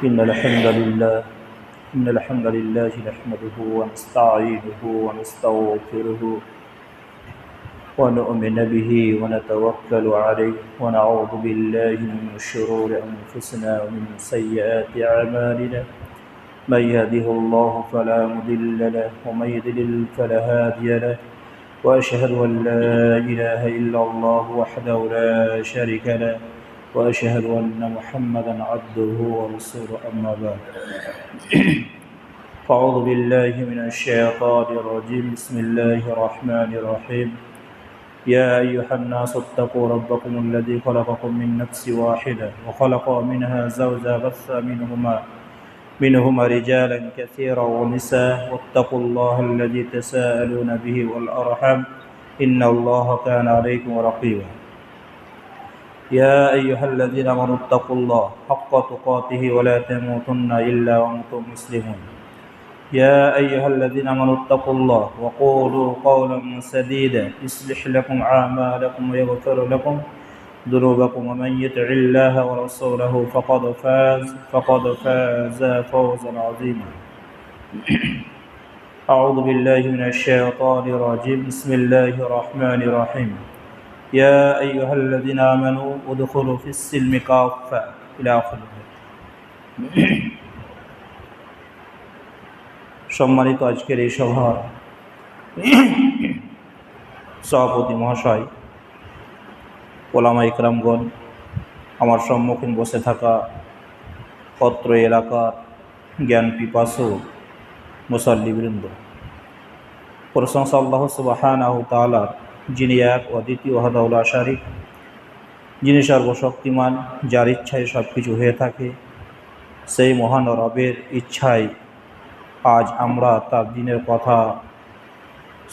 إن الحمد لله إن الحمد لله نحمده ونستعينه ونستغفره ونؤمن به ونتوكل عليه ونعوذ بالله من شرور أنفسنا ومن سيئات أعمالنا من يهده الله فلا مضل له ومن يضلل فلا هادي له وأشهد أن لا إله إلا الله وحده لا شريك له وأشهد أن محمدا عبده ورسوله أما بعد أعوذ بالله من الشيطان الرجيم بسم الله الرحمن الرحيم يا أيها الناس اتقوا ربكم الذي خلقكم من نفس واحدة وخلق منها زوجها بث منهما رجالا كثيرا ونساء واتقوا الله الذي تساءلون به والأرحام إن الله كان عليكم رقيبا يا أيها الذين آمنوا اتقوا الله حق تقاته ولا تموتن إلا وأنتم مسلمون يا أيها الذين آمنوا اتقوا الله وقولوا قولا سديدا يصلح لكم أعمالكم ويغفر لكم ذنوبكم ومن يطع الله ورسوله فقد فاز فوزا عظيما أعوذ بالله من الشيطان الرجيم بسم الله الرحمن الرحيم يا أيها الذين آمنوا ادخلوا في السلم كافة إلى آخره সম্মানিত আজকের এই সভার সভাপতি মহাশয়, ওলামা ইকরামগণ, আমার সম্মুখীন বসে থাকা অত্র এলাকার জ্ঞান পিপাসু মুসাল্লিবৃন্দ, প্রশংসা আল্লাহ সুবহানাহু তাআলার, যিনি এক অদ্বিতীয় ওয়াহদাহু লা শারীক, যিনি সর্বশক্তিমান, যার ইচ্ছায় সব কিছু হয়ে থাকে। সেই মহান রবের ইচ্ছায় আজ আমরা তার দিনের কথা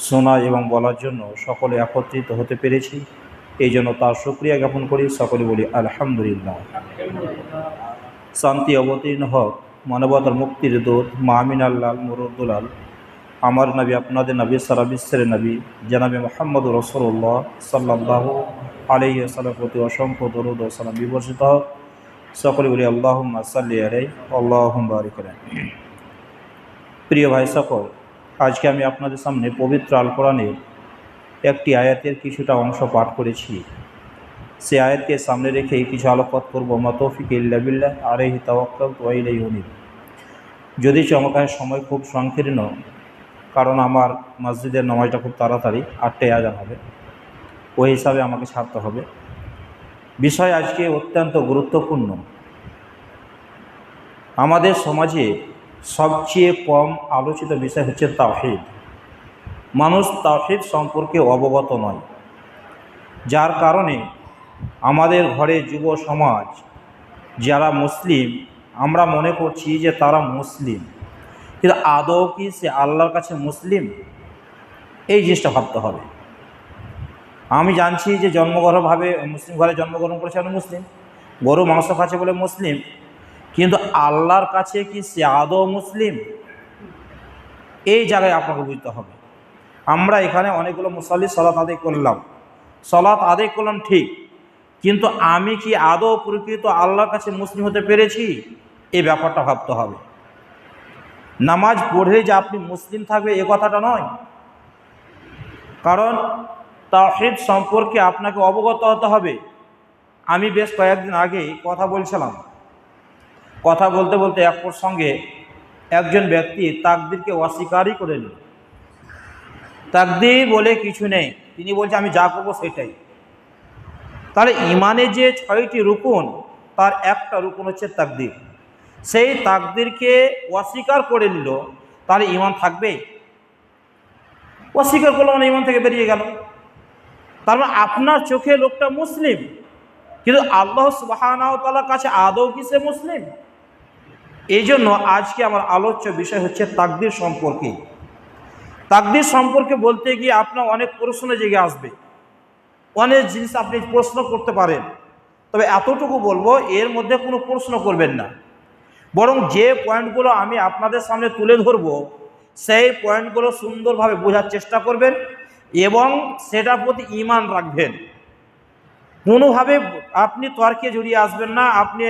শোনা এবং বলার জন্য সকলে একত্রিত হতে পেরেছি। এই জন্য তার শুকরিয়া জ্ঞাপন করি। সকলে বলি আলহামদুলিল্লাহ। শান্তি অবতীর্ণ হোক মানবতার মুক্তির দূত মামিনাল্লাল মুরুদ্দুলাল আমার নবী, আপনাদের নবী, সারা বিশ্বের নবী জনাবে মুহাম্মদ রাসূলুল্লাহ সাল্লাল্লাহু আলাইহি ওয়াসাল্লামের প্রতি অসংখ্য দরুদ ও সালাম বিবর্ষিত হোক। সকলে বলি আল্লাহুম্মা সাল্লি আলাইহি আল্লাহুম্মা বারিক আলাইহি। প্রিয় ভাই সকল, আজকে আমি আপনাদের সামনে পবিত্র আল কোরআনের একটি আয়াতের কিছুটা অংশ পাঠ করেছি। সে আয়াতকে সামনে রেখে কিছু আলোকপাত করব। মা তৌফিক ইল্লা বিল্লাহ আলাইহি তাওয়াক্কালতু ওয়া ইলাইহি উনীব। যদি চমকায় সময় খুব সংকীর্ণ, কারণ আমার মসজিদের নামাজটা খুব তাড়াতাড়ি 8টায় আজান হবে, ওই হিসাবে আমাকে ছাড়তে হবে। বিষয় আজকে অত্যন্ত গুরুত্বপূর্ণ। আমাদের সমাজে সবচেয়ে কম আলোচিত বিষয় হচ্ছে তাওহীদ। মানুষ তাওহীদ সম্পর্কে অবগত নয়, যার কারণে আমাদের ঘরে যুব সমাজ যারা মুসলিম, আমরা মনে করছি যে তারা মুসলিম, কিন্তু আদৌ কি সে আল্লাহর কাছে মুসলিম? এই জিনিসটা ভাবতে হবে। আমি জানছি যে জন্মগতভাবে মুসলিম ঘরে জন্মগ্রহণ করেছে মুসলিম, গরু মাংস খাচ্ছে বলে মুসলিম, কিন্তু আল্লাহর কাছে কি সে আদৌ মুসলিম? এই জায়গায় আপনাকে বুঝতে হবে। আমরা এখানে অনেকগুলো মুসাল্লি সালাত আদায় করলাম ঠিক, কিন্তু আমি কি আদৌ প্রকৃত আল্লাহর কাছে মুসলিম হতে পেরেছি? এই ব্যাপারটা ভাবতে হবে। নামাজ পড়ে যে আপনি মুসলিম থাকবে এ কথাটা নয়, কারণ তাওহীদ সম্পর্কে আপনাকে অবগত হতে হবে। আমি বেশ কয়েকদিন আগেই কথা বলছিলাম, কথা বলতে বলতে এক প্রসঙ্গে একজন ব্যক্তি তাকদীরকে অস্বীকারই করে নিল। তাকদীর বলে কিছু নেই, তিনি বলছে আমি যা করবো সেটাই। তাহলে ইমানে যে 6টি রুকুন, তার একটা রুকুন হচ্ছে তাকদীর। সেই তাকদীরকে অস্বীকার করে নিল, তাহলে ইমান থাকবে? অস্বীকার করলো মানে ইমান থেকে বেরিয়ে গেল। তার মানে আপনার চোখে লোকটা মুসলিম, কিন্তু আল্লাহ সুবহানাহু ওয়া তাআলার কাছে আদৌ কি সে মুসলিম? এই জন্য আজকে আমার আলোচ্য বিষয় হচ্ছে তাকদীর সম্পর্কে। তাকদীর সম্পর্কে বলতে গিয়ে আপনার অনেক প্রশ্ন জেগে আসবে, অনেক জিনিস আপনি প্রশ্ন করতে পারেন। তবে এতটুকু বলবো, এর মধ্যে কোনো প্রশ্ন করবেন না, বরং যে পয়েন্টগুলো আমি আপনাদের সামনে তুলে ধরবো সেই পয়েন্টগুলো সুন্দরভাবে বোঝার চেষ্টা করবেন এবং সেটার প্রতি ঈমান রাখবেন। কোনোভাবে আপনি তর্কে জড়িয়ে আসবেন না, আপনি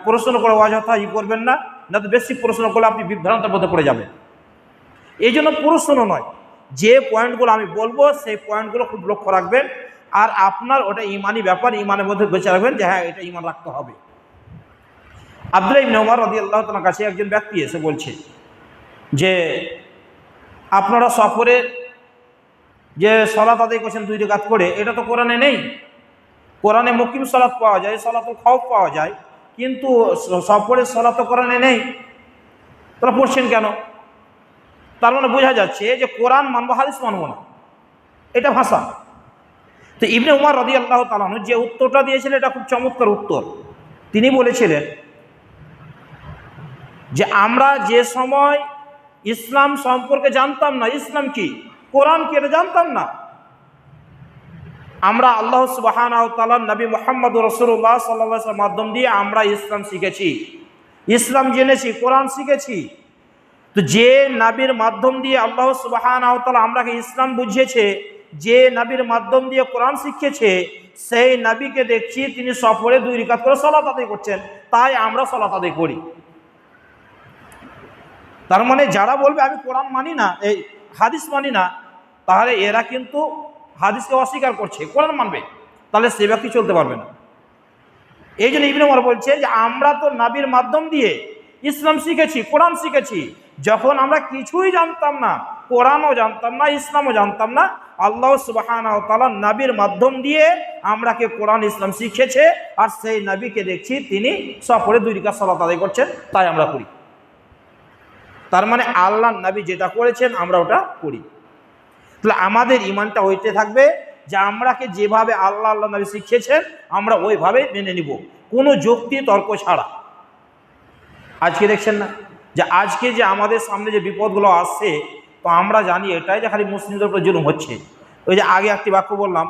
প্রশ্ন করে অযথা করবেন না, না তো বেশি প্রশ্ন করলে আপনি বিভ্রান্তের মধ্যে পড়ে যাবেন। এই জন্য প্রশ্ন নয়, যে পয়েন্টগুলো আমি বলবো সেই পয়েন্টগুলো খুব লক্ষ্য রাখবেন, আর আপনার ওটা ইমানি ব্যাপার, ইমানের মধ্যে বেঁচে রাখবেন যে হ্যাঁ এটা ইমান রাখতে হবে। আব্দুল্লাহ ইবনে ওমর রাদিয়াল্লাহু তাআলার কাছে একজন ব্যক্তি এসে বলছে যে আপনারা সফরে যে সালাত আদায় করছেন 2 রাকাত করে, এটা তো কোরআনে নেই। কোরআনে মুকিম সালাত পাওয়া যায়, সালাতুল খাউফ পাওয়া যায়, কিন্তু সফরের সালাত তো কোরআনে নেই। তারা পড়ছেন কেন? তার মানে বোঝা যাচ্ছে যে কোরআন মানবো, হাদিস মানবো না, এটা ভাষা। তো ইবনে উমর রাদিয়াল্লাহু তাআলা আনহু যে উত্তরটা দিয়েছিলেন এটা খুব চমৎকার উত্তর। তিনি বলেছিলেন যে আমরা যে সময় ইসলাম সম্পর্কে জানতাম না, ইসলাম কি, কোরআন কি, এটা জানতাম না, আমরা আল্লাহ সুবহানাহু ওয়া তাআলা নবী মুহাম্মদ রাসূলুল্লাহ সাল্লাল্লাহু আলাইহি ওয়াসাল্লামের মাধ্যম দিয়ে আমরা ইসলাম শিখেছি, ইসলাম জেনেছি, কোরআন শিখেছি। তো যে নবীর মাধ্যম দিয়ে আল্লাহ সুবহানাহু ওয়া তাআলা আমরাকে ইসলাম বুঝিয়েছে, যে নবীর মাধ্যম দিয়ে কোরআন শিখিয়েছে, সেই নবীকে দেখছি তিনি সফরে 2 রাকাত করে সালাত আদায় করছেন, তাই আমরা সালাত আদায় করি। তার মানে যারা বলবে আমি কোরআন মানি না, এই হাদিস মানি না, তাহলে এরা কিন্তু হাদিসকে অস্বীকার করছে, কোরআন মানবে, তাহলে সে ব্যক্তি চলতে পারবে না। এই জন্য ইবনে ওমর বলছে যে আমরা তো নবীর মাধ্যম দিয়ে ইসলাম শিখেছি, কোরআন শিখেছি, যখন আমরা কিছুই জানতাম না, কোরআনও জানতাম না, ইসলামও জানতাম না, আল্লাহ সুবহানাহু ওয়া তাআলা নবীর মাধ্যম দিয়ে আমরাকে কোরআন ইসলাম শিখেছে, আর সেই নবীকে দেখছি তিনি সফরে 2 রাকাত সালাত আদায় করছেন, তাই আমরা করি। তার মানে আল্লাহ নবী যেটা করেছেন আমরা ওটা করি। তাহলে আমাদের ইমানটা ওইতে থাকবে যে আমরাকে যেভাবে আল্লাহ নবী শিখিয়েছেন আমরা ওইভাবে মেনে নিব, কোনো যুক্তি তর্ক ছাড়া। আজকে দেখছেন না যে আজকে যে আমাদের সামনে যে বিপদগুলো আসছে, তো আমরা জানি এটাই যে খালি মুসলিমদের উপর জুলুম হচ্ছে। ওই যে আগে একটি বাক্য বললাম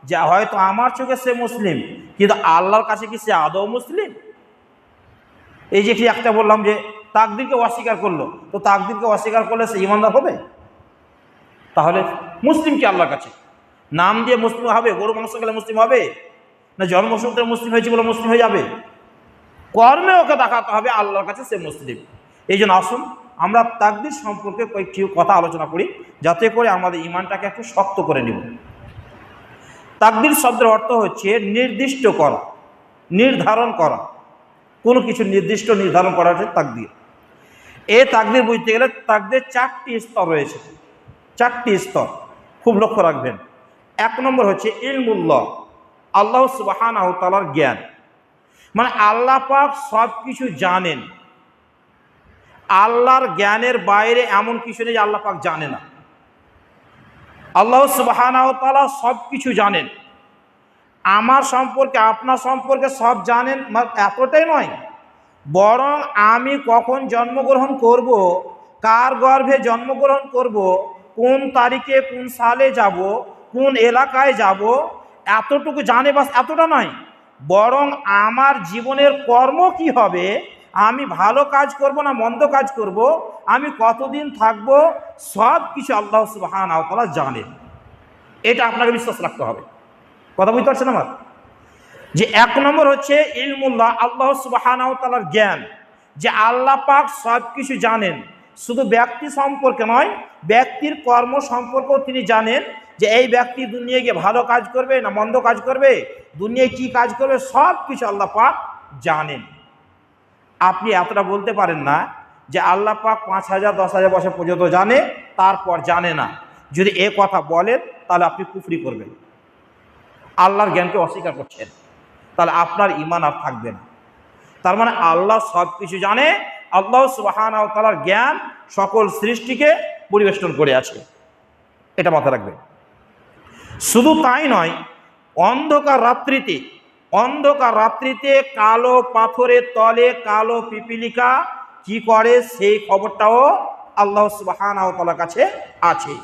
যে হয়তো আমার চোখে সে মুসলিম, কিন্তু আল্লাহর কাছে কি সে আদৌ মুসলিম? এই যে কি একটা বললাম যে তাকদীরকে অস্বীকার করলো, তো তাকদীরকে অস্বীকার করলে সে ইমানদার হবে? তাহলে মুসলিম কি আল্লাহর কাছে? নাম দিয়ে মুসলিম হবে, গরু মাংস খেলে মুসলিম হবে, না জন্মসূত্রে মুসলিম হয়েছে বলে মুসলিম হয়ে যাবে? কর্মে ওকে দেখাতে হবে আল্লাহর কাছে সে মুসলিম। এই জন্য আসুন আমরা তাকদীর সম্পর্কে কয়েকটি কথা আলোচনা করি, যাতে করে আমাদের ইমানটাকে একটু শক্ত করে নিব। তাকদীর শব্দের অর্থ হচ্ছে নির্দিষ্ট করা, নির্ধারণ করা, কোনো কিছু নির্দিষ্ট নির্ধারণ করা হচ্ছে তাকদীর। এই তাকদীর বুঝতে গেলে তাকদীর 4টি স্তর রয়েছে, 4টি স্তর খুব লক্ষ্য রাখবেন। 1 নম্বর হচ্ছে ইলমুল্লাহ, আল্লাহ সুবহানাহু ওয়া তাআলার জ্ঞান, মানে আল্লাহ পাক সব কিছু জানেন। আল্লাহর জ্ঞানের বাইরে এমন কিছু নেই যে আল্লাহ পাক জানে না। আল্লাহ সুবহানাহু ওয়া তাআলা সব কিছু জানেন, আমার সম্পর্কে আপনার সম্পর্কে সব জানেন। এতটাই নয়, বরং আমি কখন জন্মগ্রহণ করব, কার গর্ভে জন্মগ্রহণ করব, কোন তারিখে কোন সালে যাব, কোন এলাকায় যাব, এতটুকু জানে, বাস এতটা নয়, বরং আমার জীবনের কর্ম কি হবে, আমি ভালো কাজ করব না মন্দ কাজ করব, আমি কতদিন থাকব, সব কিছু আল্লাহ সুবহানাহু ওয়া তাআলা জানেন। এটা আপনাকে বিশ্বাস রাখতে হবে। কথা বুঝতে পারছেন আমার? যে 1 নম্বর হচ্ছে ইলমুল্লাহ, আল্লাহ সুবহানাহু ওয়া তাআলার জ্ঞান, যে আল্লাহ পাক সব কিছু জানেন। শুধু ব্যক্তি সম্পর্কে নয়, ব্যক্তির কর্ম সম্পর্কেও তিনি জানেন, যে এই ব্যক্তি দুনিয়ায় গিয়ে ভালো কাজ করবে না মন্দ কাজ করবে, দুনিয়ায় কি কাজ করবে, সব কিছু আল্লাহ পাক জানেন। আপনি এতটা বলতে পারেন না যে আল্লাহ পাক 5000 10,000 বছর পর্যন্ত জানে, তারপর জানে না। যদি এ কথা বলেন তাহলে আপনি কুফরি করবেন, আল্লাহর জ্ঞানকে অস্বীকার করছেন, তাহলে আপনার ঈমান আর থাকবে না। তার মানে আল্লাহ সব কিছু জানে, আল্লাহ সুবহানাহু ওয়া তাআলার জ্ঞান সকল সৃষ্টিকে পরিবেষ্টন করে আছে, এটা মাথায় রাখবেন। শুধু তাই নয়, অন্ধকার রাত্রিতে কালো পাথরের তলে কালো পিপিলিকা কি করে সেই খবরটাও আল্লাহ সুবহানাহু ওয়া তাআলার কাছে আছে।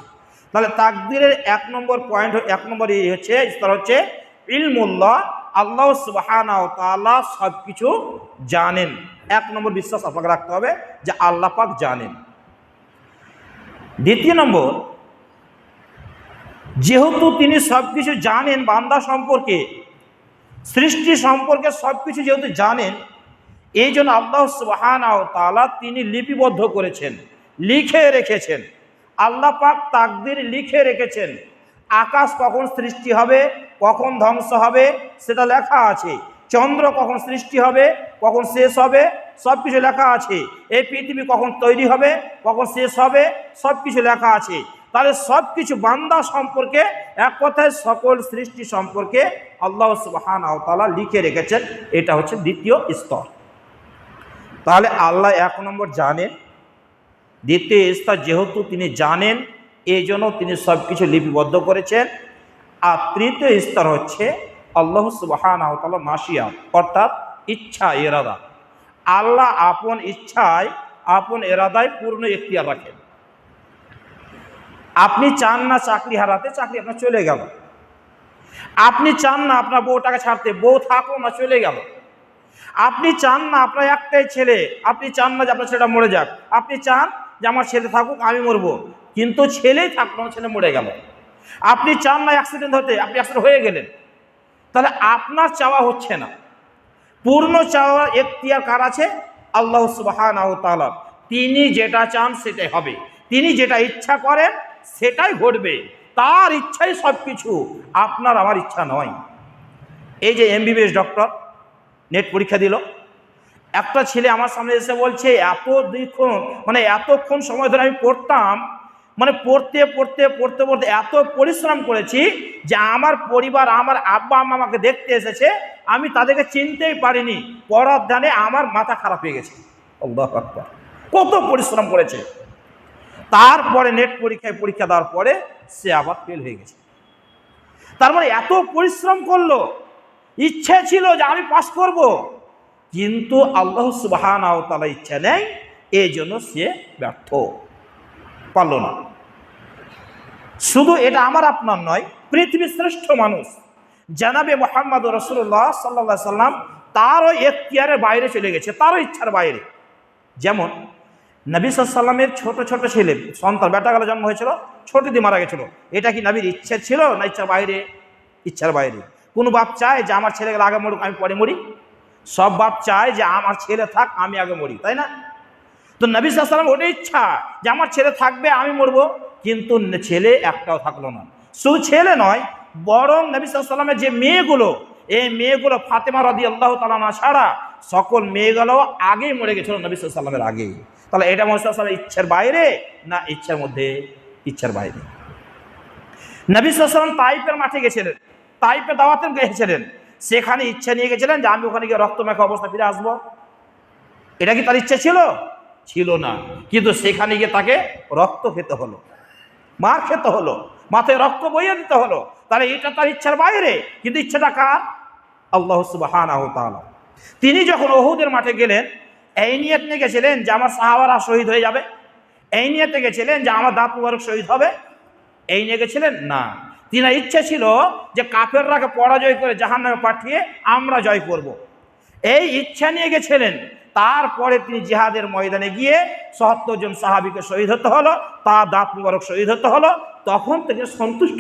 তাহলে তাকদীরের 1 নম্বর পয়েন্ট, 1 নম্বর হচ্ছে স্তর হচ্ছে ইলমুল্লাহ, আল্লাহ সুবহানাহু ওয়া তাআলা সব কিছু জানেন। 1 নম্বর বিশ্বাস আপনাকে রাখতে হবে যে আল্লাহ পাক জানেন। 2 নম্বর, যেহেতু তিনি সব কিছু জানেন, বান্দা সম্পর্কে, সৃষ্টি সম্পর্কে সব কিছু যেহেতু জানেন, এই জন্য আল্লাহ সুবহানাহু ওয়া তাআলা তিনি লিপিবদ্ধ করেছেন, লিখে রেখেছেন। আল্লাহ পাক তাকদীর লিখে রেখেছেন। আকাশ কখন সৃষ্টি হবে, কখন ধ্বংস হবে সেটা লেখা আছে। চন্দ্র কখন সৃষ্টি হবে, কখন শেষ হবে, সব কিছু লেখা আছে। এই পৃথিবী কখন তৈরি হবে, কখন শেষ হবে, সব কিছু লেখা আছে। তাহলে সব কিছু বান্দা সম্পর্কে, এক কথায় সকল সৃষ্টি সম্পর্কে আল্লাহ সুবহানাহু ওয়া তাআলা লিখে রেখেছেন। এটা হচ্ছে দ্বিতীয় স্তর। তাহলে আল্লাহ এক নম্বর জানেন, দ্বিতীয় স্তর যেহেতু তিনি জানেন এই জন্য তিনি সব কিছু লিপিবদ্ধ করেছেন। আর তৃতীয় স্তর হচ্ছে আল্লাহ সুবহানাহু ওয়া তাআলা মাশিয়াত, অর্থাৎ ইচ্ছা, ইরাদা। আল্লাহ আপন ইচ্ছায়, আপন ইরাদায় পূর্ণ এখতিয়ার রাখেন। আপনি চান না চাকরি হারাতে, চাকরি আপনার চলে গেল। আপনি চান না আপনার বউটাকে ছাড়তে, বউ থাকলো না, চলে গেল। আপনি চান না আপনার একটাই ছেলে, আপনি চান না যে আপনার ছেলেটা মরে যাক। আপনি চান যে আমার ছেলে থাকুক, আমি মরবো, কিন্তু ছেলেই থাকলো না, ছেলে মরে গেল। আপনি চান না অ্যাক্সিডেন্ট হতে, আপনি অ্যাক্সিডেন্ট হয়ে গেলেন। তাহলে আপনার চাওয়া হচ্ছে না। পূর্ণ চাওয়ার এখতিয়ার কার আছে? আল্লাহ সুবহানাহু ওয়া তাআলা। তিনি যেটা চান সেটাই হবে, তিনি যেটা ইচ্ছা করেন সেটাই ঘটবে। তার ইচ্ছাই সব কিছু, আপনার আমার ইচ্ছা নয়। এই যে এমবিবিএস ডক্টর নেট পরীক্ষা দিল, একটা ছেলে আমার সামনে এসে বলছে এতক্ষণ সময় ধরে আমি পড়তাম, পড়তে পড়তে পড়তে পড়তে এত পরিশ্রম করেছি যে আমার পরিবার, আমার আব্বা আম্মা আমাকে দেখতে এসেছে, আমি তাদেরকে চিনতেই পারিনি। পড়ার ধ্যানে আমার মাথা খারাপ হয়ে গেছে। আল্লাহু আকবার, কত পরিশ্রম করেছে। তারপরে নেট পরীক্ষা দেওয়ার পরে সে আবার ফেল হয়ে গেছে। তার মানে এত পরিশ্রম করলো, ইচ্ছে ছিল যে আমি পাস করব, কিন্তু আল্লাহ সুবহানাহু ওয়া তাআলা ইচ্ছা নেই, এই জন্য সে ব্যর্থ, পারল না। শুধু এটা আমার আপনার নয়, পৃথিবীর শ্রেষ্ঠ মানুষ জানাবে মুহাম্মদ রাসূলুল্লাহ সাল্লাল্লাহু আলাইহি সাল্লাম, তারও এখতিয়ারের বাইরে চলে গেছে, তারও ইচ্ছার বাইরে। যেমন নবী সাল্লাল্লাহু আলাইহি সাল্লামের ছোট ছোট ছেলে সন্তান, বেটাকালে জন্ম হয়েছিল, ছোট দিয়ে মারা গেছিল। এটা কি নবীর ইচ্ছা ছিল না ইচ্ছার বাইরে? ইচ্ছার বাইরে। কোন বাপ চায় যে আমার ছেলেগুলো আগে মরুক, আমি পরে মরি? সব বাপ চায় যে আমার ছেলে থাক, আমি আগে মরি, তাই না? তো নবী সাল্লাল্লাহু আলাইহি সাল্লাম ওটাই ইচ্ছা যে আমার ছেলে থাকবে, আমি মরবো, কিন্তু ছেলে একটাও থাকলো না। শুধু ছেলে নয়, বরং নবী সাল্লাল্লাহু আলাইহি সাল্লামের যে মেয়েগুলো, এই মেয়েগুলো ফাতেমা রাদিয়াল্লাহু তাআলা আনহা ছাড়া সকল মেয়েগুলো আগেই মরে গেছিল নবী সাল্লাল্লাহু আলাইহি সাল্লামের আগেই। তাহলে এটা মুহাম্মদ সাল্লাল্লাহু আলাইহি সাল্লামের ইচ্ছার বাইরে না ইচ্ছার মধ্যে? ইচ্ছার বাইরে। নবী সাল্লাল্লাহু আলাইহি সাল্লাম তাইফের মাঠে গেছিলেন, তাইফে দাওয়াতে গেছিলেন, সেখানে ইচ্ছা নিয়ে গেছিলেন যে আমি ওখানে গিয়ে রক্ত মাখা অবস্থা ফিরে আসবো। এটা কি তার ইচ্ছা ছিল? ছিল না। কিন্তু সেখানে গিয়ে তাকে রক্ত খেতে হলো, মার খেতে হলো, মাথায় রক্ত বইয়ে দিতে হলো। তাহলে এটা তার ইচ্ছার বাইরে, কিন্তু ইচ্ছাটা কার? আল্লাহ সুবহানাহু ওয়া তাআলা। তিনি যখন উহুদের মাঠে গেলেন, এই নিয়ত নিয়ে গেছিলেন যে আমার সাহাবারা শহীদ হয়ে যাবে, এই নিয়তে গেছিলেন যে আমার দাঁত মুবারক শহীদ হবে, এই নিয়ে গেছিলেন না। তিনার ইচ্ছা ছিল যে কাফেররাকে পরাজয় করে জাহান্নামে পাঠিয়ে আমরা জয় করব, এই ইচ্ছা নিয়ে গেছিলেন। তারপরে তিনি জিহাদের ময়দানে গিয়ে ৭০ জন সাহাবীকে শহীদ হতে হলো, তার দাঁত মুবারক শহীদ হতে হলো, তখন থেকে সন্তুষ্ট,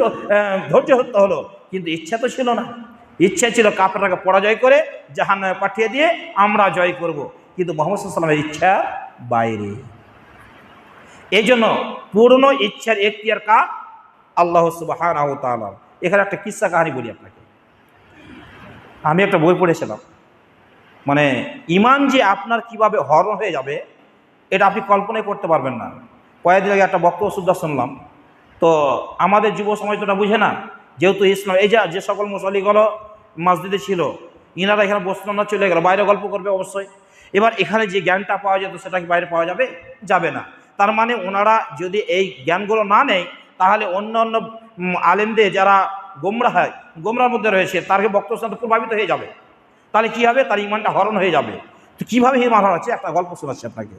ধৈর্য হতে হলো। কিন্তু ইচ্ছা তো ছিল না, ইচ্ছা ছিল কাফেররাকে পরাজয় করে জাহান্নামে পাঠিয়ে দিয়ে আমরা জয় করব, কিন্তু মুহাম্মদ সাল্লাল্লাহু আলাইহি ওয়াসাল্লামের ইচ্ছা বাইরে। এই জন্য পূর্ণ ইচ্ছার এখতিয়ার কার? আল্লাহ সুবহানাহু ওয়া তাআলা। এখানে একটা কিস্সা কাহিনী বলি আপনাকে। আমি একটা বই পড়েছিলাম, ইমান যে আপনার কিভাবে হরণ হয়ে যাবে এটা আপনি কল্পনাই করতে পারবেন না। কয়েকদিন আগে একটা বক্তব্য শুদ্ধ শুনলাম, তো আমাদের যুব সমাজ তো এটা বুঝে না, যেহেতু ইসলাম, এই যে সকল মুসল্লিগুলো মসজিদে ছিল, ইনারা এখানে বসলো না, চলে গেল, বাইরে গল্প করবে অবশ্যই। এবার এখানে যে জ্ঞানটা পাওয়া যেত সেটা কি বাইরে পাওয়া যাবে? যাবে না। তার মানে ওনারা যদি এই জ্ঞানগুলো না নেয়, তাহলে অন্য অন্য আলেমদের যারা গোমরার মধ্যে রয়েছে, তারকে বক্তব্য সাথে প্রভাবিত হয়ে যাবে। তাহলে কী হবে? তার ইমানটা হরণ হয়ে যাবে। তো কীভাবে ইমান হরণ হচ্ছে একটা গল্প শোনাচ্ছি আপনাকে।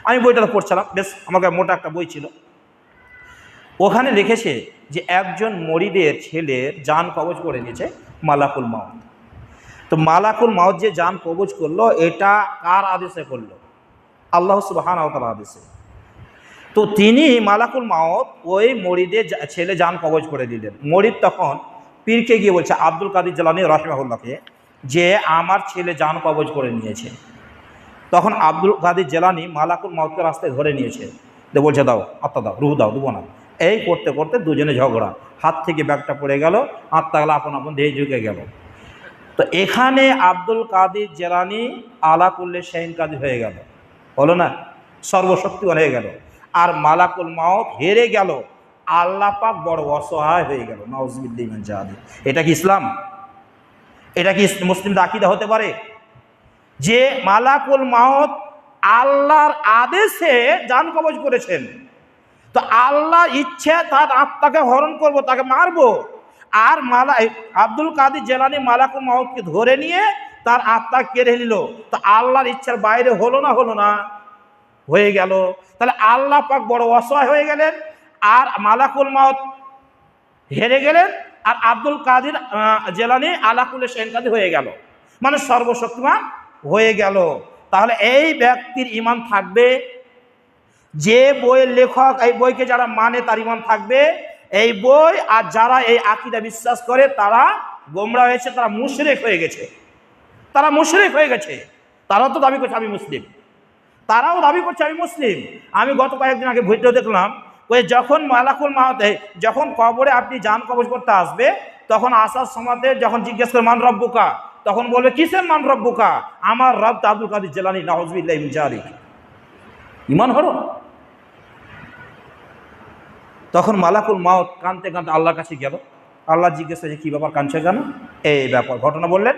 আমি বইটা পড়ছিলাম, বেশ আমার কাছে মোটা একটা বই ছিল। ওখানে লিখেছে যে একজন মরিদের ছেলের জান কবজ করে নিয়েছে মালাকুল মাউত। তো মালাকুল মাউত যে জান কবজ করলো, এটা কার আদেশে করলো? আল্লাহ সুবহানাহু ওয়া তাআলার আদেশে। তো তিনি মালাকুল মাউত ওই মরিদের ছেলে জান কবজ করে দিলেন। মরিদ তখন পীরকে গিয়ে বলছে, আব্দুল কাদের জিলানী রাহিমাহুল্লাহকে, যে আমার ছেলে জান কবজ করে নিয়েছে। তখন আব্দুল কাদের জেলানি মালাকুল মাউতকে রাস্তায় ধরে নিয়েছে, যে বলছে দাও আত্মা দাও, রুহ দাও, দেবো না। এই করতে করতে দুজনে ঝগড়া, হাত থেকে ব্যাগটা পড়ে গেল, আত্মাগুলো আপন আপন দেহে ঢুকে গেল। তো এখানে আব্দুল কাদের জেলানি আলা কুল্লি শাইইন কাদির হয়ে গেল, হলো না, সর্বশক্তিমান হয়ে গেল। আর মালাকুল মাউত হেরে গেল, আল্লাহ পাক বড় অসহায় হয়ে গেল। নাউজুবিল্লাহি মিন যালিক। এটা কি ইসলাম? এটা কি মুসলিমদের আকীদা হতে পারে যে মালাকুল মাউত আল্লাহর আদেশে জান কবজ করেছেন? তো আল্লাহ ইচ্ছে তার আত্মাকে হরণ করব, তাকে মারবো, আর আব্দুল কাদের জেলানি মালাকুল মাউতকে ধরে নিয়ে তার আত্মা কেড়ে নিল। তো আল্লাহর ইচ্ছার বাইরে হলো না? হলো না, হয়ে গেল। তাহলে আল্লাহ পাক বড় অসহায় হয়ে গেলেন, আর মালাকুল মাউত হেরে গেলেন, আর আব্দুল কাদের জেলানি আলা কুল্লি শাইইন কাদির হয়ে গেল, মানে সর্বশক্তিমান হয়ে গেল। তাহলে এই ব্যক্তির ঈমান থাকবে, যে বইয়ের লেখক এই বইকে যারা মানে তার ঈমান থাকবে এই বই, আর যারা এই আকীদা বিশ্বাস করে তারা গোমরা হয়েছে, তারা মুশরিক হয়ে গেছে, তারা মুশরিক হয়ে গেছে। তারাও তো দাবি করছে আমি মুসলিম, তারাও দাবি করছে আমি মুসলিম। আমি গত কয়েকদিন আগে ভিডিও দেখলাম, ওই যখন মালাকুল মাউতে যখন কবরে আপনি জান কবজ করতে আসবে, তখন আসার সময়তে যখন জিজ্ঞেস করে মান রব্বুকা, তখন বলবে কিসের মান রব্বুকা? আমার রব তো আব্দুল কাদের জেলানি। নাউজুবিল্লাহি মিন যালিক। ঈমান হলো? তখন মালাকুল মাউত কাঁদতে কাঁদতে আল্লাহর কাছে গেল। আল্লাহ জিজ্ঞেস করেছে কী ব্যাপার, কাঁদছে কেন? এই ব্যাপার ঘটনা বললেন।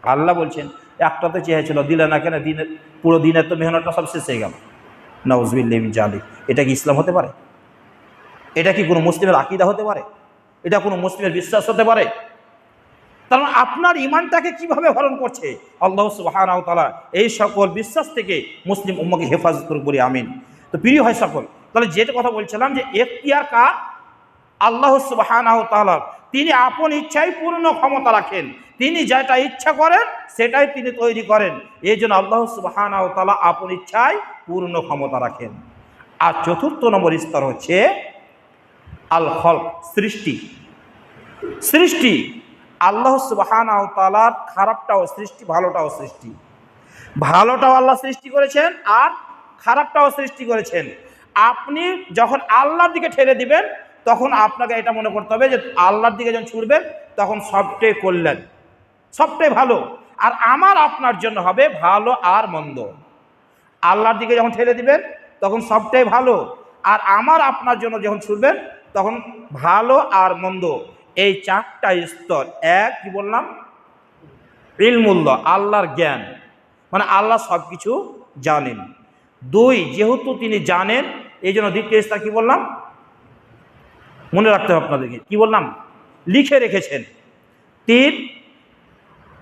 আল্লাহ বলছেন একটাতে চেয়েছিল, দিলে না কেন? দিনের পুরো দিনের তো মেহনতটা সব শেষ হয়ে গেল। নাউজুবিল্লাহি মিন যালিক। এটা কি ইসলাম হতে পারে? এটা কি কোনো মুসলিমের আকীদা হতে পারে? এটা কোনো মুসলিমের বিশ্বাস হতে পারে? কারণ আপনার ঈমানটাকে কিভাবে হরণ করছে আল্লাহ সুবহানাহু ওয়া তাআলা। এই সকল বিশ্বাস থেকে মুসলিম উম্মাহকে হেফাজত করুক বলি আমিন। তো প্রিয় হয় সকল, তাহলে যেটা কথা বলছিলাম যে এখতিয়ার কার? আল্লাহ সুবহানাহু ওয়া তাআলা। তিনি আপন ইচ্ছায় পূর্ণ ক্ষমতা রাখেন, তিনি যেটা ইচ্ছা করেন সেটাই তিনি তৈরি করেন। এই জন্য আল্লাহ সুবহানাহু ওয়া তাআলা আপন ইচ্ছায় পূর্ণ ক্ষমতা রাখেন। আর চতুর্থ নম্বর স্তর হচ্ছে আল খলক, সৃষ্টি। সৃষ্টি আল্লাহ সুবহানাহু ওয়া তাআলার খারাপটাও সৃষ্টি, ভালোটাও সৃষ্টি। ভালোটাও আল্লাহ সৃষ্টি করেছেন আর খারাপটাও সৃষ্টি করেছেন। আপনি যখন আল্লাহর দিকে ঠেলে দিবেন তখন আপনাকে এটা মনে করতে হবে যে আল্লাহর দিকে যখন ছুটবেন তখন সবটাই কল্যাণ, সবটাই ভালো। আর আমার আপনার জন্য হবে ভালো আর মন্দ। আল্লাহর দিকে যখন ঠেলে দিবেন তখন সবটাই ভালো, আর আমার আপনার জন্য যখন ছুটবেন তখন ভালো আর মন্দ। এই চারটা স্তর। এক, কি বললাম? ইলমুল্লাহ, আল্লাহর জ্ঞান, মানে আল্লাহ সব কিছু জানেন। দুই, যেহেতু তিনি জানেন এই জন্য দ্বিতীয় স্তর কি বললাম? মনে রাখতে হবে আপনাদেরকে, কি বললাম? লিখে রেখেছেন। তিন,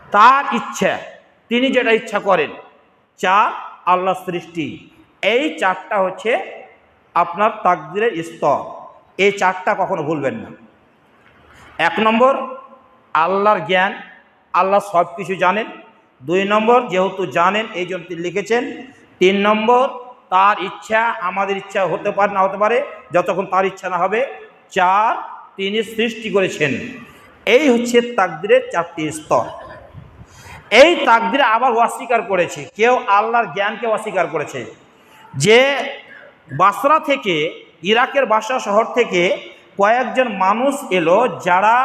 তার ইচ্ছা, তিনি যেটা ইচ্ছা করেন। চার, আল্লাহ সৃষ্টি। এই চারটা হচ্ছে আপনার তাকদীরের স্তর। এই চারটা কখনো ভুলবেন না। এক নম্বর, আল্লাহর জ্ঞান, আল্লাহ সব কিছু জানেন। দুই নম্বর, যেহেতু জানেন এই জন্য তিনি লিখেছেন। তিন নম্বর, তার ইচ্ছা, আমাদের ইচ্ছা হতে পারে না হতে পারে, যতক্ষণ তার ইচ্ছা না হবে। চার, তিনি সৃষ্টি করেছেন। এই হচ্ছে তাকদীরের চারটি স্তর। এই তাকদীরে আবার অস্বীকার করেছে কেউ, আল্লাহর জ্ঞানকে অস্বীকার করেছে। যে বাসরা থেকে, ইরাকের বাসরা শহর থেকে কয়েকজন মানুষ এলো যারা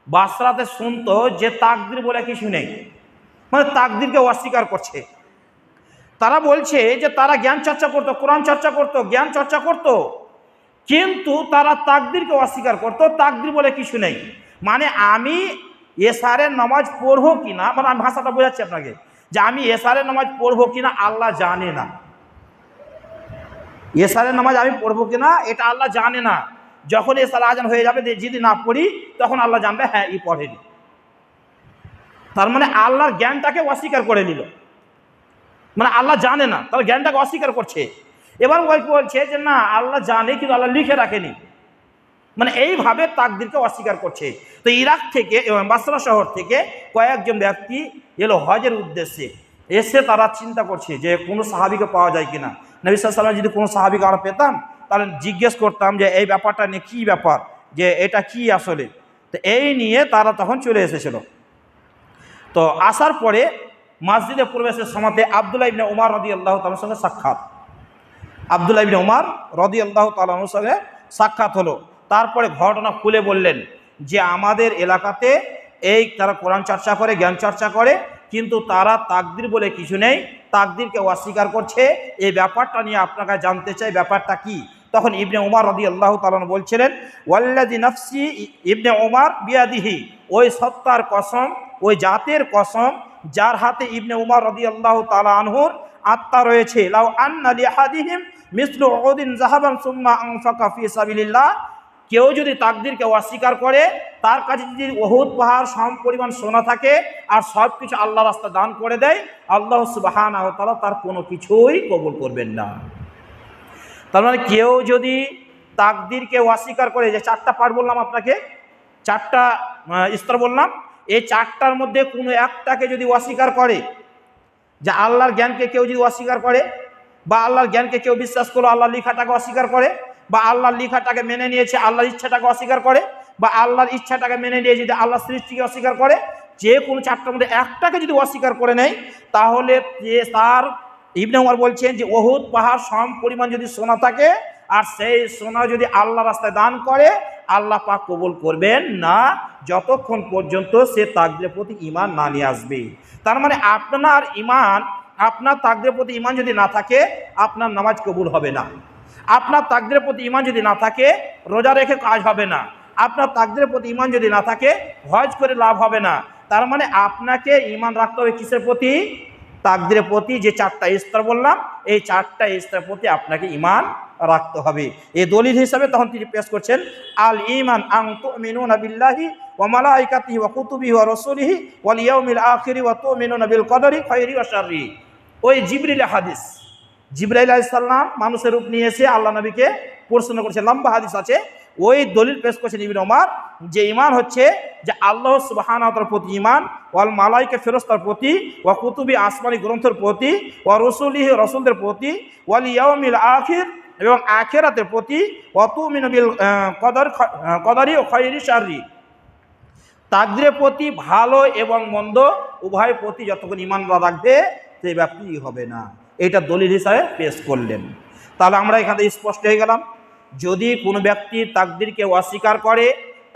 বাসরাতে শুনতো যে তাকদীর বলে কিছু নেই, মানে তাকদীরকে অস্বীকার করছে। তারা বলছে যে তারা জ্ঞান চর্চা করতো, কোরআন চর্চা করতো, জ্ঞান চর্চা করতো, কিন্তু তারা তাকদীরকে অস্বীকার করতো। তাকদীর বলে কিছু নেই, মানে আমি এশারের নামাজ পড়বো কিনা, মানে আমি ভাষাটা বোঝাচ্ছি আপনাকে, যে আমি এশারের নামাজ পড়বো কিনা আল্লাহ জানে না। এশারের নামাজ আমি পড়বো কিনা এটা আল্লাহ জানে না। যখন এশার আজান হয়ে যাবে যদি না পড়ি তখন আল্লাহ জানবে হ্যাঁ ই পড়েনি। তার মানে আল্লাহর জ্ঞানটাকে অস্বীকার করে নিল, মানে আল্লাহ জানে না, তাহলে জ্ঞানটাকে অস্বীকার করছে। এবার ওই বলছে যে না আল্লাহ জানে কিন্তু আল্লাহ লিখে রাখেনি, মানে এইভাবে তাকদীরকে অস্বীকার করছে। তো ইরাক থেকে, বাসরা শহর থেকে কয়েকজন ব্যক্তি এলো হজের উদ্দেশ্যে। এসে তারা চিন্তা করছে যে কোনো সাহাবীকে পাওয়া যায় কিনা। নবী সাল্লাল্লাহু আলাইহি ওয়াসাল্লাম যদি কোনো সাহাবীকে আমরা পেতাম তাহলে জিজ্ঞেস করতাম যে এই ব্যাপারটা নিয়ে কী ব্যাপার, যে এটা কি আসলে। তো এই নিয়ে তারা তখন চলে এসেছিল। তো আসার পরে মসজিদে প্রবেশের সময়তে আব্দুল্লাহ ইবনে উমর রাদিয়াল্লাহু তাআলার সঙ্গে সাক্ষাৎ। আব্দুল্লাহ ইবনে উমর রাদিয়াল্লাহু তাআলার সঙ্গে সাক্ষাৎ হলো। তারপরে ঘটনা খুলে বললেন যে আমাদের এলাকাতে এই তারা কোরআন চর্চা করে, জ্ঞান চর্চা করে, কিন্তু তারা তাকদির বলে কিছু নেই, তাকদিরকে অস্বীকার করছে। এই ব্যাপারটা নিয়ে আপনাকে জানতে চাই, ব্যাপারটা কি? তখন ইবনে উমর রাদিয়াল্লাহু তাআলা বলছিলেন, ওয়াল্লাযী নাফসি ইবনে উমর বিয়াদিহি, ওই সত্তার কসম, ওই জাতের কসম যার হাতে ইবনে উমর রাদিয়াল্লাহু তাআলা আনহুর আত্মা রয়েছে, লাউ আন্না লিআহাদিহিম মিসলু উদিন যাহাবান সুম্মা আনফাকা ফি সাবিলিল্লাহ, কেউ যদি তাকদিরকে অস্বীকার করে, তার কাছে যদি উহুদ পাহাড় সম পরিমাণ সোনা থাকে আর সব কিছু আল্লাহ রাস্তায় দান করে দেয়, আল্লাহ সুবহানাহু ওয়া তাআলা তার কোনো কিছুই কবুল করবেন না। তার মানে কেউ যদি তাকদিরকে অস্বীকার করে, যে চারটা পাঠ বললাম আপনাকে, চারটা স্তর বললাম, এই চারটার মধ্যে কোনো একটাকে যদি অস্বীকার করে, যে আল্লাহর জ্ঞানকে কেউ যদি অস্বীকার করে, বা আল্লাহর জ্ঞানকে কেউ বিশ্বাস করলো, আল্লাহর লিখাটাকে অস্বীকার করে, বা আল্লাহর লিখাটাকে মেনে নিয়েছে আল্লাহর ইচ্ছাটাকে অস্বীকার করে, বা আল্লাহর ইচ্ছাটাকে মেনে নিয়ে যদি আল্লাহর সৃষ্টিকে অস্বীকার করে, যে কোনো চারটার মধ্যে একটাকে যদি অস্বীকার করে নেয়, তাহলে তার ইবনে উমর বলছেন যে উহুদ পাহাড় সম পরিমাণ যদি সোনা থাকে আর সেই সোনা যদি আল্লাহ রাস্তায় দান করে, আল্লাহ পাক কবুল করবেন না যতক্ষণ পর্যন্ত সে তাকদীরের প্রতি ঈমান না নিয়ে আসবে। তার মানে আপনার ঈমান, আপনার তাকদীরের প্রতি ঈমান যদি না থাকে, আপনার নামাজ কবুল হবে না। আপনার তাকদীরের প্রতি ঈমান যদি না থাকে, রোজা রেখে কাজ হবে না। আপনার তাকদীরের প্রতি ঈমান যদি না থাকে, হজ করে লাভ হবে না। তার মানে আপনাকে ঈমান রাখতে হবে কিসের প্রতি? তাকদীরের প্রতি। যে চারটা স্তর বললাম, এই চারটা স্তরের প্রতি আপনাকে ঈমান রাখতে হবে। এই দলিল হিসাবে তখন তিনি পেশ করছেন, আল ঈমান আন তুমিনুনা বিল্লাহি ওয়া মালাইকাতিহি ওয়া কুতুবিহি ওয়া রাসূলিহি ওয়াল ইয়াউমিল আখিরি ওয়া তুমিনুনা বিল কদরি খায়রি ওয়া শাররি। ওই জিবরিল হাদিস, জিবরাইল আলাইহিস সালাম মানুষের রূপ নিয়ে এসে আল্লাহ নবীকে প্রশ্ন করেছে, লম্বা হাদিস আছে। ওই দলিল পেশ করছেন ইবনে ওমর, যে ঈমান হচ্ছে যে আল্লাহ সুবহানাহু ওয়া তাআলার প্রতি ঈমান, ওয়াল মালাইকা ফেরেশতার প্রতি, ওয়া কুতুবি আসমানি গ্রন্থের প্রতি, ওয়া রাসূলিহি রাসূলদের প্রতি, ওয়াল ইয়াউমিল আখির এবং আখিরাতের প্রতি, ওয়া তুমিনু বিল কদরি ও খায়রি শাররি, তাকদীরের প্রতি, ভালো এবং মন্দ উভয় প্রতি যতক্ষণ ঈমান রাখবে সেই ব্যাপারটি হবে না। এটা দলিল হিসাবে পেশ করলেন। তাহলে আমরা এখানে স্পষ্ট হয়ে গেলাম, যদি কোনো ব্যক্তি তাকদীরকে অস্বীকার করে,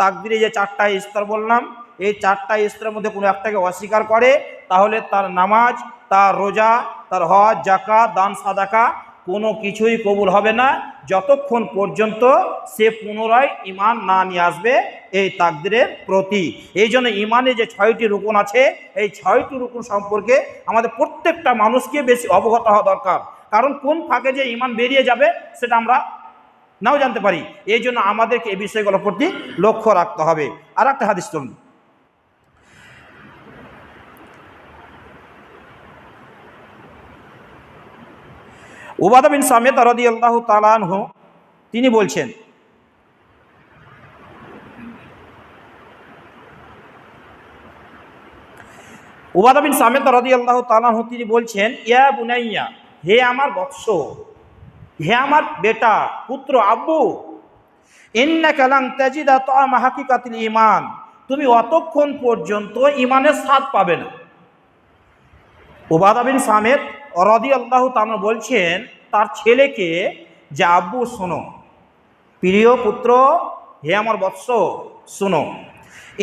তাকদীরে যে চারটা স্তর বললাম, এই চারটা স্তরের মধ্যে কোনো একটাকে অস্বীকার করে, তাহলে তার নামাজ, তার রোজা, তার হজ, যাকাত, দান সাদাকা কোনো কিছুই কবুল হবে না যতক্ষণ পর্যন্ত সে পুনরায় ঈমান না নিয়ে আসবে এই তাকদীরের প্রতি। এই জন্য ঈমানে যে 6টি রুকন আছে, এই 6টি রুকন সম্পর্কে আমাদের প্রত্যেকটা মানুষকে বেশি অবগত হওয়া দরকার। কারণ কোন ফাঁকে যে ঈমান বেরিয়ে যাবে সেটা আমরা নাও জানতে পারি। এই জন্য আমাদেরকে এই বিষয়গুলোর প্রতি লক্ষ্য রাখতে হবে। আর একটা হাদিস শুনুন, উবাদা বিন সামিত রাদিয়াল্লাহু তাআলা আনহু তিনি বলছেন, উবাদা বিন সামিত রাদিয়াল্লাহু তাআলা আনহু তিনি বলছেন, ইয়া বুনাইয়া, হে আমার বৎস, হে আমার বেটা, পুত্র, আব্বু, ইন্নাকা লান তাজিদা তাআমা হাকিকাতিল ঈমান, তুমি অতক্ষণ পর্যন্ত ঈমানের স্বাদ পাবে না। উবাদা বিন সামিত রাদিয়াল্লাহু তাআলা বলছেন তার ছেলেকে, যে আব্বু শোনো, প্রিয় পুত্র, হে আমার বৎস শোনো,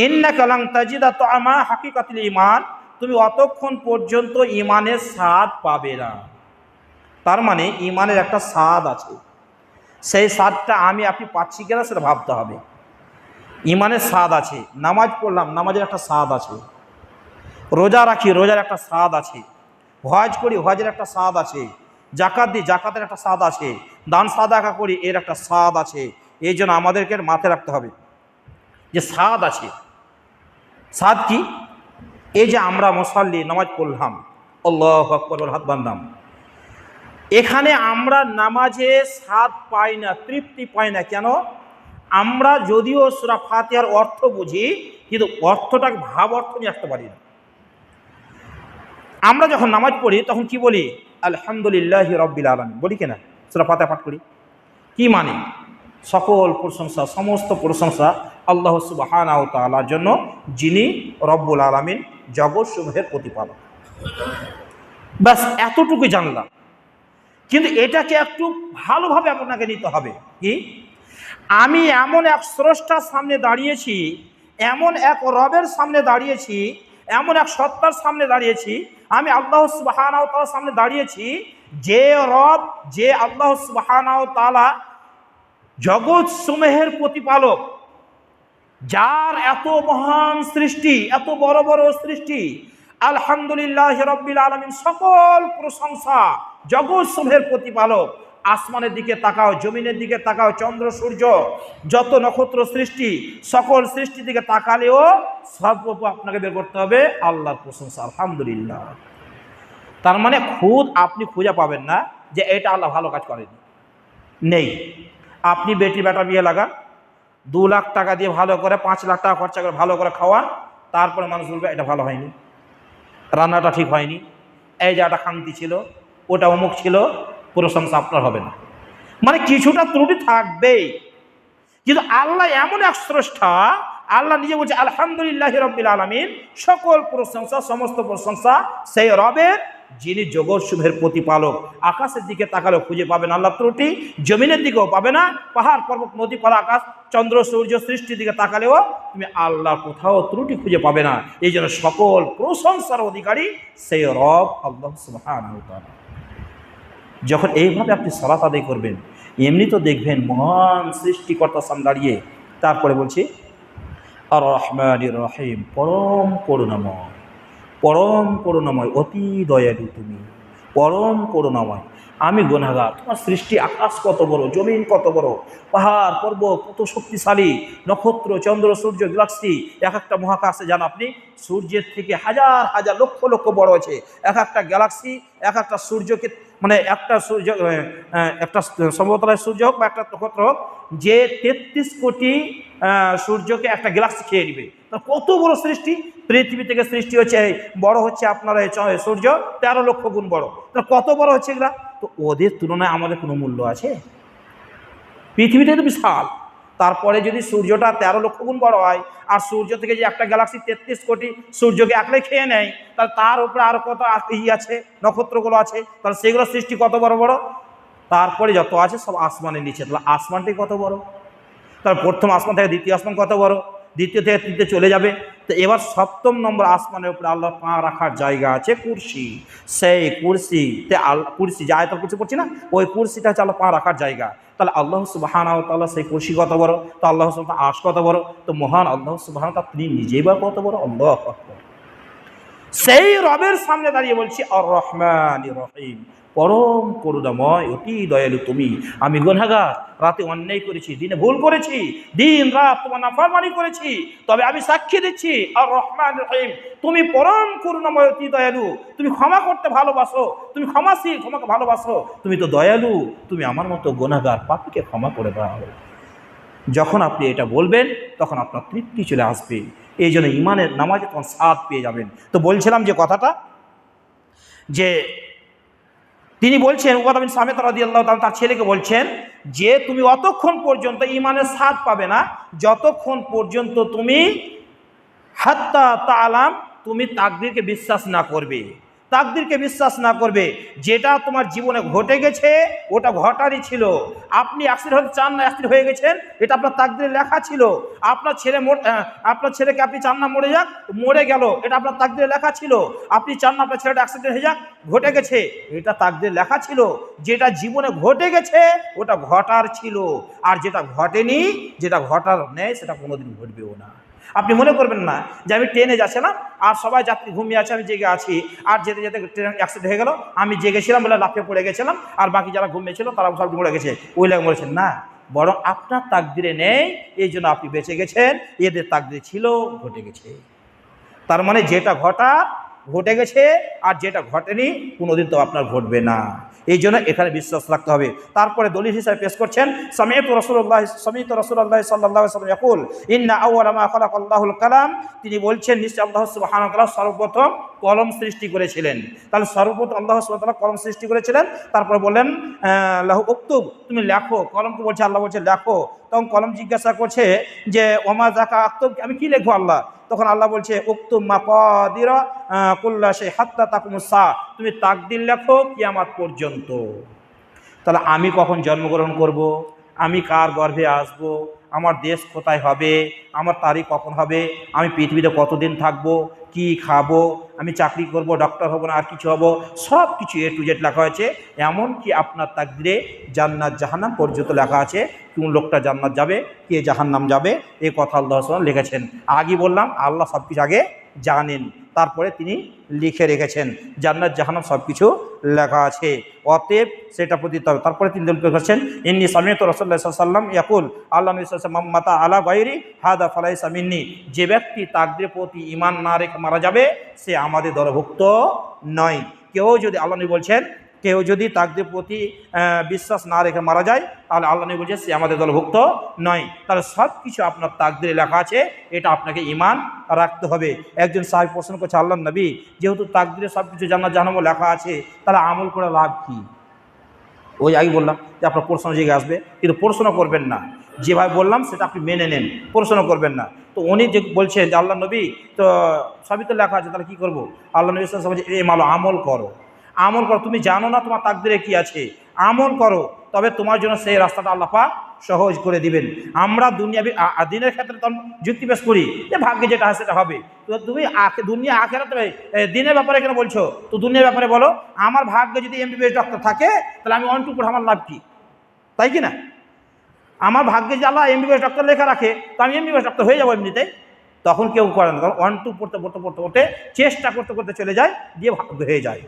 ইন্নাকা লান তাজিদা তাআমা হাকিকাতিল ঈমান, তুমি অতক্ষণ পর্যন্ত ঈমানের স্বাদ পাবে না। তার মানে ঈমানের একটা স্বাদ আছে, সেই স্বাদটা আমি আপনি পাচ্ছি কিনা সেটা ভাবতে হবে। ঈমানের স্বাদ আছে, নামাজ পড়লাম, নামাজের একটা স্বাদ আছে, রোজা রাখি, রোজার একটা স্বাদ আছে, হজ করি, হজের একটা স্বাদ আছে, যাকাত দিই, যাকাতের একটা স্বাদ আছে, দান সাদাকা করি, এর একটা স্বাদ আছে। এই জন্য আমাদেরকে মাথায় রাখতে হবে যে স্বাদ আছে। স্বাদ কি? এই যে আমরা মুসাল্লি, নামাজ পড়লাম, আল্লাহু আকবার বলে হাত বাঁধলাম, এখানে আমরা নামাজে স্বাদ পাই না, তৃপ্তি পাই না। কেন? আমরা যদিও সূরা ফাতিহার অর্থ বুঝি, কিন্তু অর্থটাকে ভাব অর্থ নিয়ে আসতে পারি না। আমরা যখন নামাজ পড়ি তখন কি বলি? আলহামদুলিল্লাহি রাব্বিল আলামিন বলি কিনা? সূরা ফাতিহা পাঠ করি। কি মানে? সকল প্রশংসা, সমস্ত প্রশংসা আল্লাহ সুবহানাহু ওয়া তাআলার জন্য, যিনি রব্বুল আলামিন, জগৎসমূহের প্রতিপালক। ব্যাস এতটুকু জানলাম। কিন্তু এটাকে একটু ভালোভাবে আপনাকে নিতে হবে। কি, আমি এমন এক স্রষ্টার সামনে দাঁড়িয়েছি, এমন এক রবের সামনে দাঁড়িয়েছি, এমন এক সত্তার সামনে দাঁড়িয়েছি, আমি আল্লাহ সুবহানাহু ওয়া তাআলার সামনে দাঁড়িয়েছি, যে রব, যে আল্লাহ সুবহানাহু ওয়া তাআলা জগৎ সমূহের প্রতিপালক, যার এত মহান সৃষ্টি, এত বড় বড় সৃষ্টি, আলহামদুলিল্লাহ রাব্বিল আলামিন, সকল প্রশংসা জগৎ সমূহের প্রতিপালক। আসমানের দিকে তাকাও, জমিনের দিকে তাকাও, চন্দ্র সূর্য যত নক্ষত্র সৃষ্টি, সকল সৃষ্টির দিকে তাকালেও সব আপনাকে বের করতে হবে আল্লাহর প্রশংসা, আলহামদুলিল্লাহ। তার মানে খুদ আপনি খুঁজে পাবেন না যে এটা আল্লাহ ভালো কাজ করেনি, নেই। আপনি বেটি বেটা বিয়ে লাগান, 2 লাখ টাকা দিয়ে ভালো করে, 5 লাখ টাকা খরচা করে ভালো করে খাওয়ান, তারপরে মানুষ বলবে এটা ভালো হয়নি, রান্নাটা ঠিক হয়নি, এই জায়গাটা খামতি ছিল, ওটা অমুক ছিল, প্রশংসা আপনার হবে না। মানে কিছুটা ত্রুটি থাকবেই। কিন্তু আল্লাহ এমন এক স্রষ্টা, আল্লাহ নিজে বলছে আলহামদুলিল্লাহ রাব্বিল আলামিন, সকল প্রশংসা, সমস্ত প্রশংসা সেই রবের, যিনি জগৎসমূহের প্রতিপালক। আকাশের দিকে তাকালেও খুঁজে পাবেন আল্লাহ ত্রুটি, জমিনের দিকেও পাবে না, পাহাড় পর্বত নদী পালা আকাশ চন্দ্র সূর্য সৃষ্টির দিকে তাকালেও তুমি আল্লাহ কোথাও ত্রুটি খুঁজে পাবে না। এই জন্য সকল প্রশংসার অধিকারী সেই রব আল্লাহ সুবহানাহু ওয়া তাআলা। যখন এইভাবে আপনি সালাত আদায় করবেন, এমনি তো দেখবেন মহান সৃষ্টিকর্তার সামনে দাঁড়িয়ে, তারপরে বলছি আর রহমানির রহিম, পরম করুণাময়, পরম করুণাময়, অতি দয়ালু তুমি, পরম করুণাময়। আমি গুনাহগার, তোমার সৃষ্টি আকাশ কত বড়, জমিন কত বড়, পাহাড় পর্বত কত শক্তিশালী, নক্ষত্র চন্দ্র সূর্য গ্যালাক্সি, এক একটা মহাকাশে যান আপনি, সূর্যের থেকে হাজার হাজার লক্ষ লক্ষ বড় আছে এক একটা গ্যালাক্সি, এক একটা সূর্যকে, মানে একটা সূর্য, একটা সমতলের সূর্য হোক বা একটা নক্ষত্র হোক, যে 33 কোটি সূর্যকে একটা গ্যালাক্সি খেয়ে নেবে। কত বড় সৃষ্টি! পৃথিবী থেকে সৃষ্টি হচ্ছে, বড় হচ্ছে আপনার এই সূর্য 13 লক্ষ গুণ বড়। কত বড় হচ্ছে এগুলা? তো ওদের তুলনায় আমাদের কোনো মূল্য আছে? পৃথিবীটা তো বিশাল, তারপরে যদি সূর্যটা 13 লক্ষ গুণ বড় হয়, আর সূর্য থেকে যে একটা গ্যালাক্সি 33 কোটি সূর্যকে একলাই খেয়ে নেয়, তাহলে তার উপরে আরো কত আছে, নক্ষত্রগুলো আছে, তাহলে সেগুলো সৃষ্টি কত বড় বড়। তারপরে যত আছে সব আসমানের নিচে, তাহলে আসমানটাই কত বড়। তার প্রথম আসমান থেকে দ্বিতীয় আসমান কত বড়, দ্বিতীয় থেকে তৃতীয় চলে যাবে। তো এবার 7ম নম্বর আসমানের উপরে আল্লাহ পা রাখার জায়গা আছে কুরসি। সেই কুরসিতে কুরসি যে আয়াতুল কুরসি পড়ছি না, ওই কুরসিটা হচ্ছে আল্লাহ পা রাখার জায়গা। তাহলে আল্লাহ সুবহানাহু ওয়া তাআলা সেই কুরসি কত বড়, তো আল্লাহ সুবহানাহু ওয়া তাআলা আরশ কত বড়, তো মহান আল্লাহ সুবহানাহু ওয়া তাআলা তিনি নিজেই বা কত বড়। আল্লাহু আকবার। সেই রবের সামনে দাঁড়িয়ে বলছি আর রহমানির রহিম, পরম করুণাময়, অতি দয়ালু তুমি। আমি গুনাহগার, রাতে অন্যায় করেছি, দিনে ভুল করেছি, দিন রাত তোমার নাফরমানি করেছি, তবে আমি সাক্ষী দিচ্ছি আর রহমানির রহিম, তুমি পরম করুণাময়, অতি দয়ালু, তুমি ক্ষমা করতে ভালোবাসো, তুমি ক্ষমাশীল, তোমাকে ভালোবাসো, তুমি তো দয়ালু, তুমি আমার মতো গুনাহগার পাপীকে ক্ষমা করে দাও। যখন আপনি এটা বলবেন তখন আপনার তৃপ্তি চলে আসবে। এই জন্য ইমানের নামাজে তখন স্বাদ পেয়ে যাবেন। তো বলছিলাম যে কথাটা, যে তিনি বলছেন উবাদা বিন সামিত রাদিয়াল্লাহু তাআলা তার ছেলেকে বলছেন যে তুমি অতক্ষণ পর্যন্ত ইমানের স্বাদ পাবে না যতক্ষণ পর্যন্ত তুমি হাত্তা তাআলাম, তুমি তাকদীরকে বিশ্বাস না করবে। তাকদীরকে বিশ্বাস না করবে, যেটা তোমার জীবনে ঘটে গেছে ওটা ঘটারই ছিল। আপনি অ্যাক্সিডেন্ট হতে চান না, অ্যাক্সিডেন্ট হয়ে গেছেন, এটা আপনার তাকদীরে লেখা ছিল। আপনার ছেলেকে আপনি চান না মরে যাক, মরে গেল, এটা আপনার তাকদীরে লেখা ছিল। আপনি চান না আপনার ছেলেটা অ্যাক্সিডেন্ট হয়ে যাক, ঘটে গেছে, এটা তাকদীরে লেখা ছিল। যেটা জীবনে ঘটে গেছে ওটা ঘটার ছিল, আর যেটা ঘটেনি, যেটা ঘটার নেই, সেটা কোনোদিন ঘটবেও না। আপনি মনে করবেন না যে আমি ট্রেনে যাচ্ছিলাম আর সবাই যাত্রী ঘুমিয়ে আছে, আমি জেগে আছি, আর যেতে যেতে ট্রেন অ্যাক্সিডেন্ট হয়ে গেল, আমি জেগেছিলাম বলে লাফিয়ে পড়ে গেছিলাম, আর বাকি যারা ঘুমিয়েছিল তারা সব মরে গেছে, ওই লাগে বলেছেন না। বরং আপনার তাকদিরে নেই, এই জন্য আপনি বেঁচে গেছেন, এদের তাকদিরে ছিল, ঘটে গেছে। তার মানে যেটা ঘটা ঘটে গেছে, আর যেটা ঘটেনি কোনোদিন তো আপনার ঘটবে না। এই জন্য এখানে বিশ্বাস রাখতে হবে। তারপরে দলিল হিসাবে পেশ করছেন সামিআতু রাসূলুল্লাহ সাল্লাল্লাহু আলাইহি ওয়াসাল্লাম ইয়াকুল ইন্না আউওয়ালা মা খালাকাল্লাহুল কালাম, তিনি বলছেন নিশ্চয় আল্লাহ সুবহানাহু ওয়া তাআলা সর্বপ্রথম কলম সৃষ্টি করেছিলেন। তাহলে সর্বপ্রথম আল্লাহ সুবহানাহু ওয়া তাআলা কলম সৃষ্টি করেছিলেন। তারপর বললেন লাহু উকতুব, তুমি লেখো, কলমকে বলছে আল্লাহ বলছে লেখো। তখন কলম জিজ্ঞাসা করছে যে ওমা জাকা আক্তব, আমি কি লিখবো আল্লাহ? তখন আল্লাহ বলছে উক্তুম মাকাদির কুল্লা শাই হাত্তা তাকুমুস সাআ, তুমি তাকদীর লেখো কিয়ামত পর্যন্ত। তাহলে আমি কখন জন্মগ্রহণ করব, আমি কার গর্ভে আসব, আমার দেশ কোথায় হবে, আমার তারিখ কখন হবে, আমি পৃথিবীতে কতদিন থাকবো, কি খাবো, আমি চাকরি করব, ডক্টর হব না আর কিছু হব, সব কিছু এ টু জেড লেখা আছে। এমনকি আপনার তাকদিরে জান্নাত জাহান্নাম পর্যন্ত লেখা আছে। কোন লোকটা জান্নাত যাবে, কে জাহান্নাম যাবে, এই কথা আল্লাহ সুবহানাহু লিখেছেন। আগে বললাম আল্লাহ সব কিছু আগে জানেন, তারপরে তিনি লিখে রেখেছেন, জান্নাত জাহান্নাম সব কিছু লেখা আছে, অতএব সেটা প্রতি হবে। তারপরে তিনি করছেন ইন্নী সামিআতু রাসূলুল্লাহ সাল্লাল্লাহু আলাইহি ওয়াসাল্লাম ইয়াকুল, আল্লাহ নবী সাল্লাল্লাহু আলাইহি ওয়াসাল্লাম মাতা আলা গায়রি হাদা ফালাইসা মিন্নি, যে ব্যক্তি তাকদীরের প্রতি ঈমান না রেখে মারা যাবে সে আমাদের দলভুক্ত নয়। কেউ যদি, আল্লাহ নবী বলছেন, কেউ যদি তাকদীরের প্রতি বিশ্বাস না রেখে মারা যায় তাহলে আল্লাহ নবী বলছেন সে আমাদের দলভুক্ত নয়। তাহলে সব কিছু আপনার তাকদীরে লেখা আছে, এটা আপনাকে ঈমান রাখতে হবে। একজন সাহাবী প্রশ্ন করছে, আল্লাহ নবী যেহেতু তাকদীরে সব কিছু জান্নাত জাহান্নাম লেখা আছে, তাহলে আমল করে লাভ কি? ওই আগে বললাম যে আপনার প্রশ্ন জায়গায় আসবে, কিন্তু প্রশ্ন করবেন না, যেভাবে বললাম সেটা আপনি মেনে নেন, প্রশ্ন করবেন না। তো উনি যে বলছেন যে আল্লাহ নবী তো সবই তো লেখা আছে, তাহলে কী করবো? আল্লাহ নবী সাল্লাল্লাহু আলাইহি ওয়াসাল্লাম বলছে আমল করো, আমল করো, তুমি জানো না তোমার তাকদীরে কি আছে, আমল করো, তবে তোমার জন্য সেই রাস্তাটা আল্লাহ পাক সহজ করে দিবেন। আমরা দুনিয়াবি দিনের ক্ষেত্রে তখন যুক্তি পেশ করি যে ভাগ্যে যেটা হয় সেটা হবে। তো তুমি দুনিয়া আখেরাতে দিনের ব্যাপারে কেন বলছো? তো দুনিয়ার ব্যাপারে বলো, আমার ভাগ্যে যদি এমবিবিএস ডক্টর থাকে তাহলে আমি 1 2 পড়ে আমার লাভ কি? তাই কি না? আমার ভাগ্যে যে আল্লাহ এমবিবিএস ডক্টর লেখা রাখে, তো আমি এমবিবিএস ডক্টর হয়ে যাবো এমনিতে। তখন কেউ করে না, কারণ 1 2 পড়তে পড়তে পড়তে পড়তে চেষ্টা করতে করতে চলে যায়, দিয়ে ভাগ্য হয়ে যায়।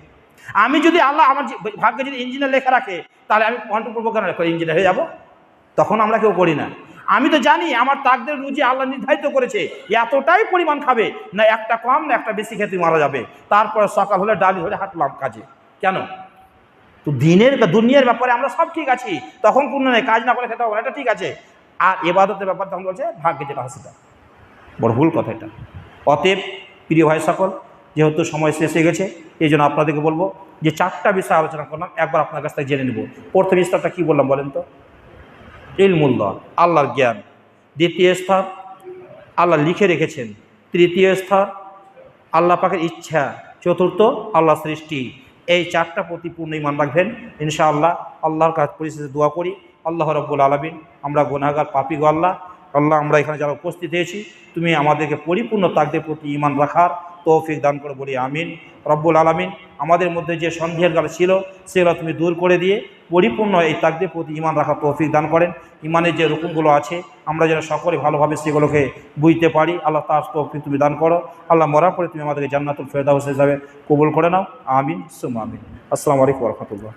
আমি যদি আল্লাহ আমার ভাগ্যে যদি ইঞ্জিনিয়ার লেখা রাখে, তাহলে আমি 1 2 পড়বো কেন, ইঞ্জিনিয়ার হয়ে যাব? তখন আমরা কেউ করি না। আমি তো জানি আমার তাকদীর রুজি আল্লাহ নির্ধারিত করেছে, এতটাই পরিমাণ খাবে, না একটা কম না একটা বেশি খেতে মারা যাবে। তারপর সকাল হলে ডালি হলে হাঁটলাম কাজে, কেন? তো দুনিয়ার ব্যাপারে আমরা সব ঠিক আছি, তখন কোনো নেই, কাজ না করে খেতে হবে, এটা ঠিক আছে। আর ইবাদতের ব্যাপার তখন বলছে ভাগ্যে যেটা হয় সেটা, বড় ভুল কথা এটা। অতএব প্রিয় ভাই সকল, যেহেতু সময় শেষ হয়ে গেছে, এই জন্য আপনাদেরকে বলবো যে 4টা বিষয় আলোচনা করলাম, একবার আপনার কাছ থেকে জেনে নেব। প্রথম স্তরটা কী বললাম বলেন তো? ইলমুল্লাহ, আল্লাহর জ্ঞান। দ্বিতীয় স্তর আল্লাহ লিখে রেখেছেন। তৃতীয় স্তর আল্লাহ পাকের ইচ্ছা। চতুর্থ আল্লাহ সৃষ্টি। এই 4টা প্রতি পূর্ণ ঈমান রাখবেন ইনশাআল্লাহ। আল্লাহর কাছে পরিশেষে দোয়া করি, আল্লাহ রাব্বুল আলামিন, আমরা গুনাহগার পাপী গো আল্লাহ, আমরা এখানে যারা উপস্থিত হয়েছি, তুমি আমাদেরকে পরিপূর্ণ তাকদীরের প্রতি ঈমান রাখার তৌফিক দান করে বলি আমিন। রব্বুল আলামিন, আমাদের মধ্যে যে সন্দেহের গাল ছিল সেগুলো তুমি দূর করে দিয়ে পরিপূর্ণ এই তাকদীরের প্রতি ঈমান রাখার তৌফিক দান করেন। ঈমানের যে রুকুনগুলো আছে আমরা যেন সকলে ভালোভাবে সেগুলোকে বুঝতে পারি, আল্লাহ তার তৌফিক তুমি দান করো। আল্লাহ মরার পরে তুমি আমাদেরকে জান্নাতুল ফেরদাউস হিসাবে কবুল করে নাও, আমিন সুম্মা আমিন। আসসালামু আলাইকুম ওয়া রাহমাতুল্লাহ।